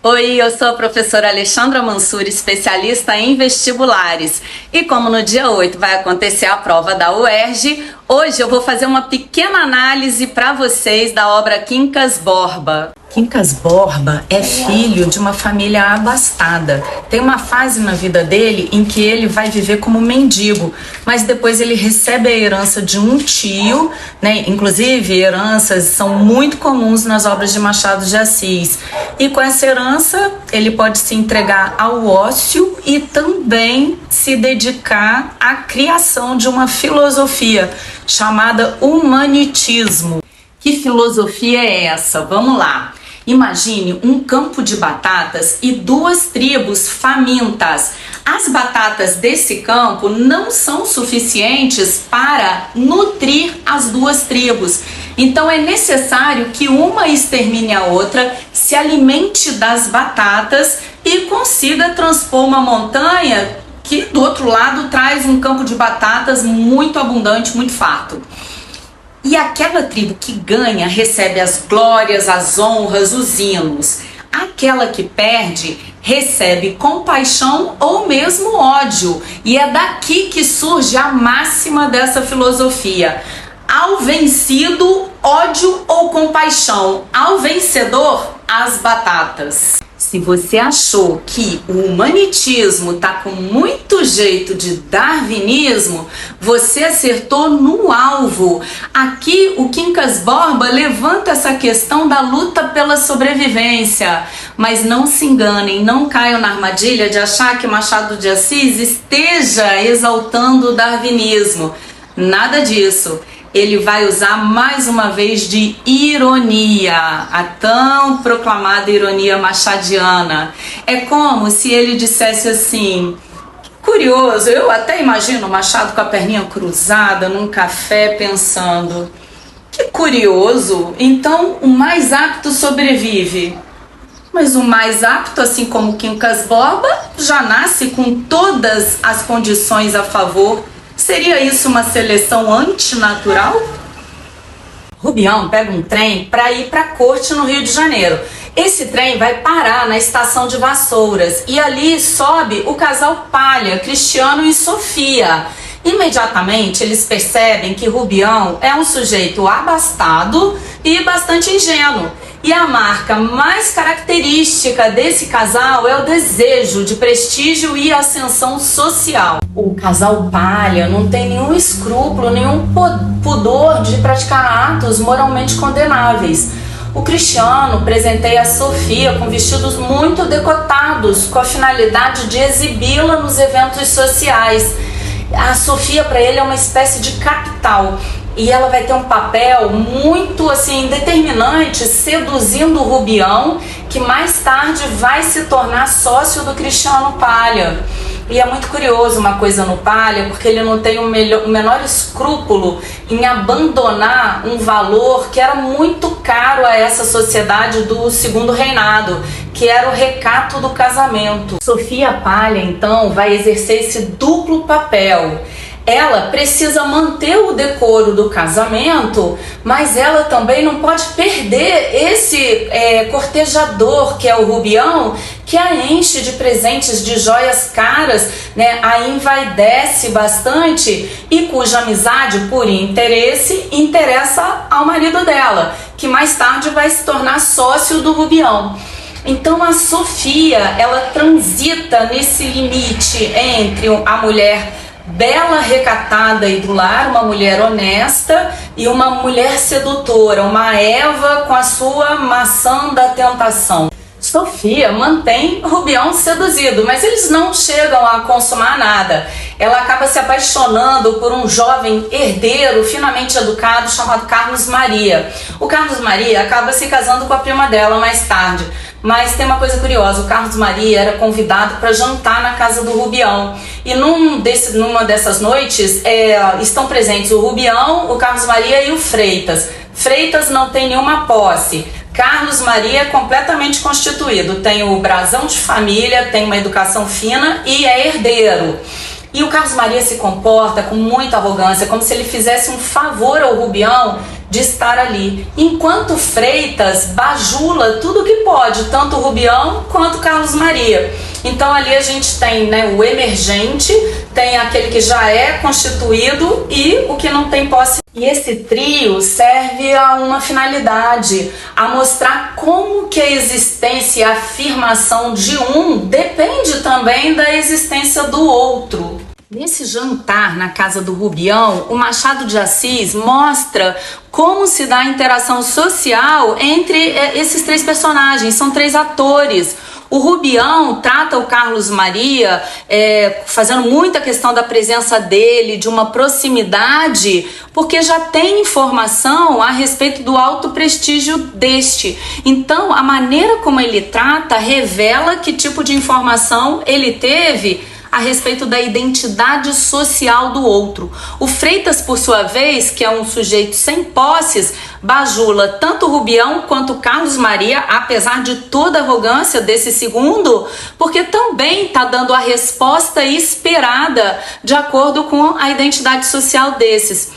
Oi, eu sou a professora Alexandra Mansur, especialista em vestibulares. E como no dia 8 vai acontecer a prova da UERJ, hoje eu vou fazer uma pequena análise para vocês da obra Quincas Borba. Quincas Borba é filho de uma família abastada. Tem uma fase na vida dele em que ele vai viver como mendigo, mas depois ele recebe a herança de um tio, né? Inclusive, heranças são muito comuns nas obras de Machado de Assis. E com essa herança, ele pode se entregar ao ócio e também se dedicar à criação de uma filosofia chamada humanitismo. Que filosofia é essa? Vamos lá. Imagine um campo de batatas e duas tribos famintas. As batatas desse campo não são suficientes para nutrir as duas tribos. Então é necessário que uma extermine a outra, se alimente das batatas e consiga transpor uma montanha que do outro lado traz um campo de batatas muito abundante, muito farto. E aquela tribo que ganha recebe as glórias, as honras, os hinos. Aquela que perde recebe compaixão ou mesmo ódio. E é daqui que surge a máxima dessa filosofia. Ao vencido, ódio ou compaixão. Ao vencedor, as batatas. Se você achou que o humanitismo está com muito jeito de darwinismo, você acertou no alvo. Aqui o Quincas Borba levanta essa questão da luta pela sobrevivência. Mas não se enganem, não caiam na armadilha de achar que Machado de Assis esteja exaltando o darwinismo. Nada disso. Ele vai usar mais uma vez de ironia, a tão proclamada ironia machadiana. É como se ele dissesse assim: curioso, eu até imagino Machado com a perninha cruzada num café pensando, que curioso, então o mais apto sobrevive. Mas o mais apto, assim como Quincas Borba, já nasce com todas as condições a favor. Seria isso uma seleção antinatural? Rubião pega um trem para ir para a corte no Rio de Janeiro. Esse trem vai parar na estação de Vassouras e ali sobe o casal Palha, Cristiano e Sofia. Imediatamente eles percebem que Rubião é um sujeito abastado e bastante ingênuo. E a marca mais característica desse casal é o desejo de prestígio e ascensão social. O casal Palha não tem nenhum escrúpulo, nenhum pudor de praticar atos moralmente condenáveis. O Cristiano presenteia a Sofia com vestidos muito decotados, com a finalidade de exibi-la nos eventos sociais. A Sofia para ele é uma espécie de capital. E ela vai ter um papel muito assim determinante, seduzindo o Rubião, que mais tarde vai se tornar sócio do Cristiano Palha. E é muito curioso uma coisa no Palha, porque ele não tem o menor escrúpulo em abandonar um valor que era muito caro a essa sociedade do Segundo Reinado, que era o recato do casamento. Sofia Palha, então, vai exercer esse duplo papel. Ela precisa manter o decoro do casamento, mas ela também não pode perder esse cortejador que é o Rubião, que a enche de presentes, de joias caras, né? A envaidece bastante e cuja amizade por interesse interessa ao marido dela, que mais tarde vai se tornar sócio do Rubião. Então a Sofia, ela transita nesse limite entre a mulher bela, recatada e do lar, uma mulher honesta, e uma mulher sedutora, uma Eva com a sua maçã da tentação. Sofia mantém Rubião seduzido, mas eles não chegam a consumar nada. Ela acaba se apaixonando por um jovem herdeiro finamente educado chamado Carlos Maria. O Carlos Maria acaba se casando com a prima dela mais tarde. Mas tem uma coisa curiosa, o Carlos Maria era convidado para jantar na casa do Rubião. E numa dessas noites estão presentes o Rubião, o Carlos Maria e o Freitas. Freitas não tem nenhuma posse. Carlos Maria é completamente constituído, tem o brasão de família, tem uma educação fina e é herdeiro. E o Carlos Maria se comporta com muita arrogância, como se ele fizesse um favor ao Rubião de estar ali. Enquanto Freitas bajula tudo que pode, tanto o Rubião quanto o Carlos Maria. Então ali a gente tem, né, o emergente, tem aquele que já é constituído e o que não tem posse. E esse trio serve a uma finalidade, a mostrar como que a existência e a afirmação de um depende também da existência do outro. Nesse jantar na casa do Rubião, o Machado de Assis mostra como se dá a interação social entre esses três personagens, são três atores. O Rubião trata o Carlos Maria, fazendo muita questão da presença dele, de uma proximidade, porque já tem informação a respeito do alto prestígio deste. Então, a maneira como ele trata revela que tipo de informação ele teve a respeito da identidade social do outro. O Freitas, por sua vez, que é um sujeito sem posses, bajula tanto o Rubião quanto o Carlos Maria, apesar de toda a arrogância desse segundo, porque também está dando a resposta esperada de acordo com a identidade social desses.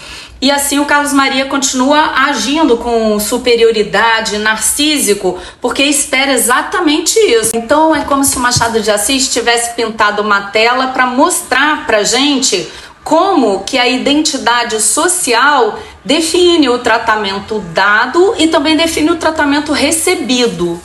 E assim o Carlos Maria continua agindo com superioridade, narcísico, porque espera exatamente isso. Então é como se o Machado de Assis tivesse pintado uma tela para mostrar pra gente como que a identidade social define o tratamento dado e também define o tratamento recebido.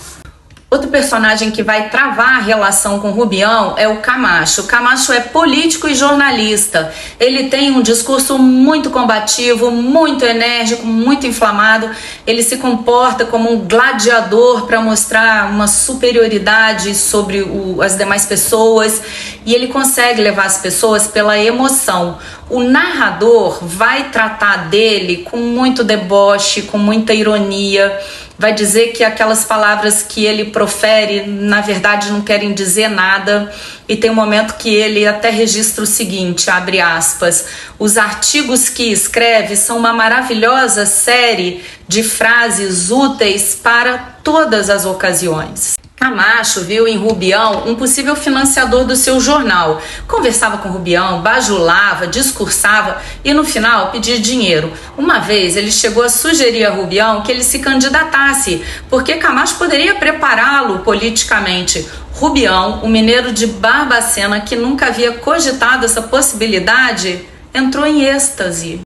Outro personagem que vai travar a relação com o Rubião é o Camacho. O Camacho é político e jornalista. Ele tem um discurso muito combativo, muito enérgico, muito inflamado. Ele se comporta como um gladiador para mostrar uma superioridade sobre as demais pessoas, e ele consegue levar as pessoas pela emoção. O narrador vai tratar dele com muito deboche, com muita ironia. Vai dizer que aquelas palavras que ele profere, na verdade, não querem dizer nada. E tem um momento que ele até registra o seguinte, abre aspas, os artigos que escreve são uma maravilhosa série de frases úteis para todas as ocasiões. Camacho viu em Rubião um possível financiador do seu jornal. Conversava com Rubião, bajulava, discursava e no final pedia dinheiro. Uma vez ele chegou a sugerir a Rubião que ele se candidatasse, porque Camacho poderia prepará-lo politicamente. Rubião, o mineiro de Barbacena que nunca havia cogitado essa possibilidade, entrou em êxtase.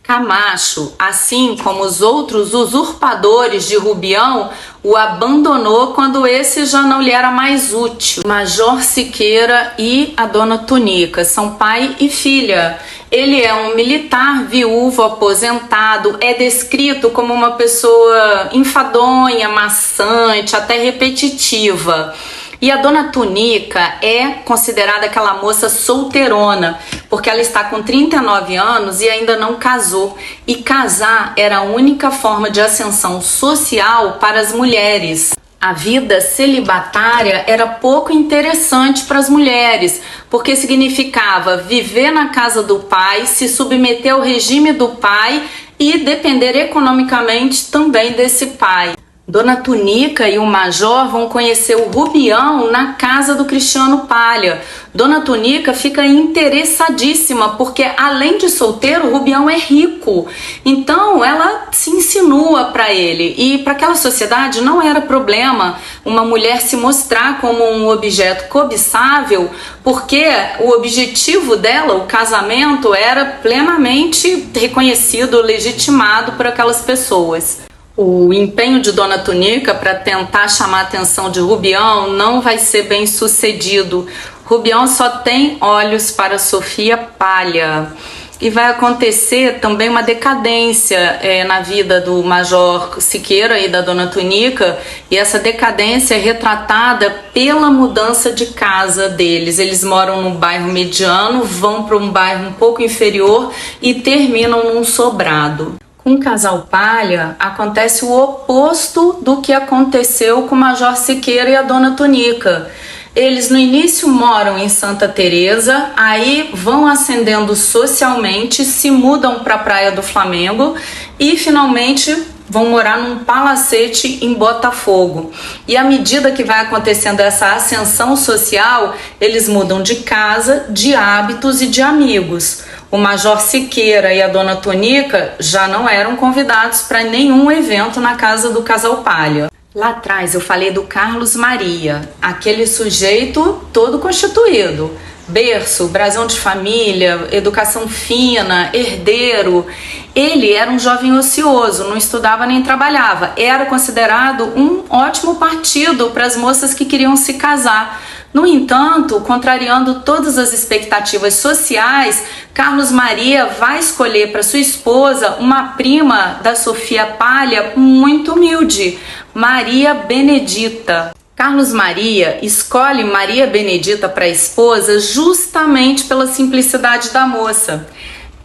Camacho, assim como os outros usurpadores de Rubião, o abandonou quando esse já não lhe era mais útil. Major Siqueira e a dona Tunica são pai e filha. Ele é um militar viúvo aposentado, é descrito como uma pessoa enfadonha, maçante, até repetitiva. E a dona Tunica é considerada aquela moça solteirona, porque ela está com 39 anos e ainda não casou. E casar era a única forma de ascensão social para as mulheres. A vida celibatária era pouco interessante para as mulheres, porque significava viver na casa do pai, se submeter ao regime do pai e depender economicamente também desse pai. Dona Tunica e o Major vão conhecer o Rubião na casa do Cristiano Palha. Dona Tunica fica interessadíssima porque, além de solteiro, o Rubião é rico. Então ela se insinua para ele, e para aquela sociedade não era problema uma mulher se mostrar como um objeto cobiçável, porque o objetivo dela, o casamento, era plenamente reconhecido, legitimado por aquelas pessoas. O empenho de Dona Tunica para tentar chamar a atenção de Rubião não vai ser bem sucedido. Rubião só tem olhos para Sofia Palha. E vai acontecer também uma decadência na vida do Major Siqueira e da Dona Tunica, e essa decadência é retratada pela mudança de casa deles. Eles moram num bairro mediano, vão para um bairro um pouco inferior e terminam num sobrado. Com o casal Palha, acontece o oposto do que aconteceu com o Major Siqueira e a Dona Tunica. Eles no início moram em Santa Teresa, aí vão ascendendo socialmente, se mudam para a Praia do Flamengo e finalmente vão morar num palacete em Botafogo. E à medida que vai acontecendo essa ascensão social, eles mudam de casa, de hábitos e de amigos. O Major Siqueira e a Dona Tonica já não eram convidados para nenhum evento na casa do casal Palha. Lá atrás eu falei do Carlos Maria, aquele sujeito todo constituído. Berço, brasão de família, educação fina, herdeiro. Ele era um jovem ocioso, não estudava nem trabalhava. Era considerado um ótimo partido para as moças que queriam se casar. No entanto, contrariando todas as expectativas sociais, Carlos Maria vai escolher para sua esposa uma prima da Sofia Palha muito humilde, Maria Benedita. Carlos Maria escolhe Maria Benedita para a esposa justamente pela simplicidade da moça.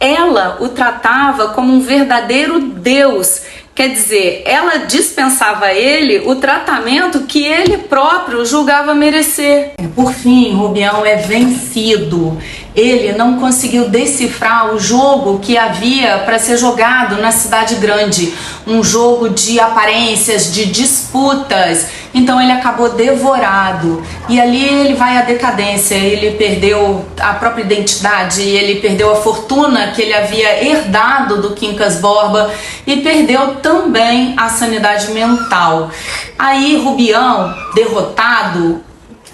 Ela o tratava como um verdadeiro Deus. Quer dizer, ela dispensava a ele o tratamento que ele próprio julgava merecer. Por fim, Rubião é vencido. Ele não conseguiu decifrar o jogo que havia para ser jogado na cidade grande. Um jogo de aparências, de disputas. Então ele acabou devorado. E ali ele vai à decadência. Ele perdeu a própria identidade, ele perdeu a fortuna que ele havia herdado do Quincas Borba e perdeu também a sanidade mental. Aí Rubião, derrotado,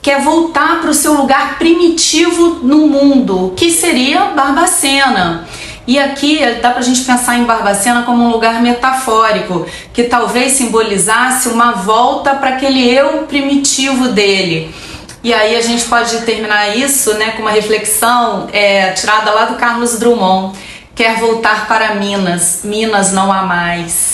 quer voltar para o seu lugar primitivo no mundo, que seria Barbacena. E aqui dá pra gente pensar em Barbacena como um lugar metafórico, que talvez simbolizasse uma volta para aquele eu primitivo dele. E aí a gente pode terminar isso, né, com uma reflexão tirada lá do Carlos Drummond. Quer voltar para Minas, Minas não há mais.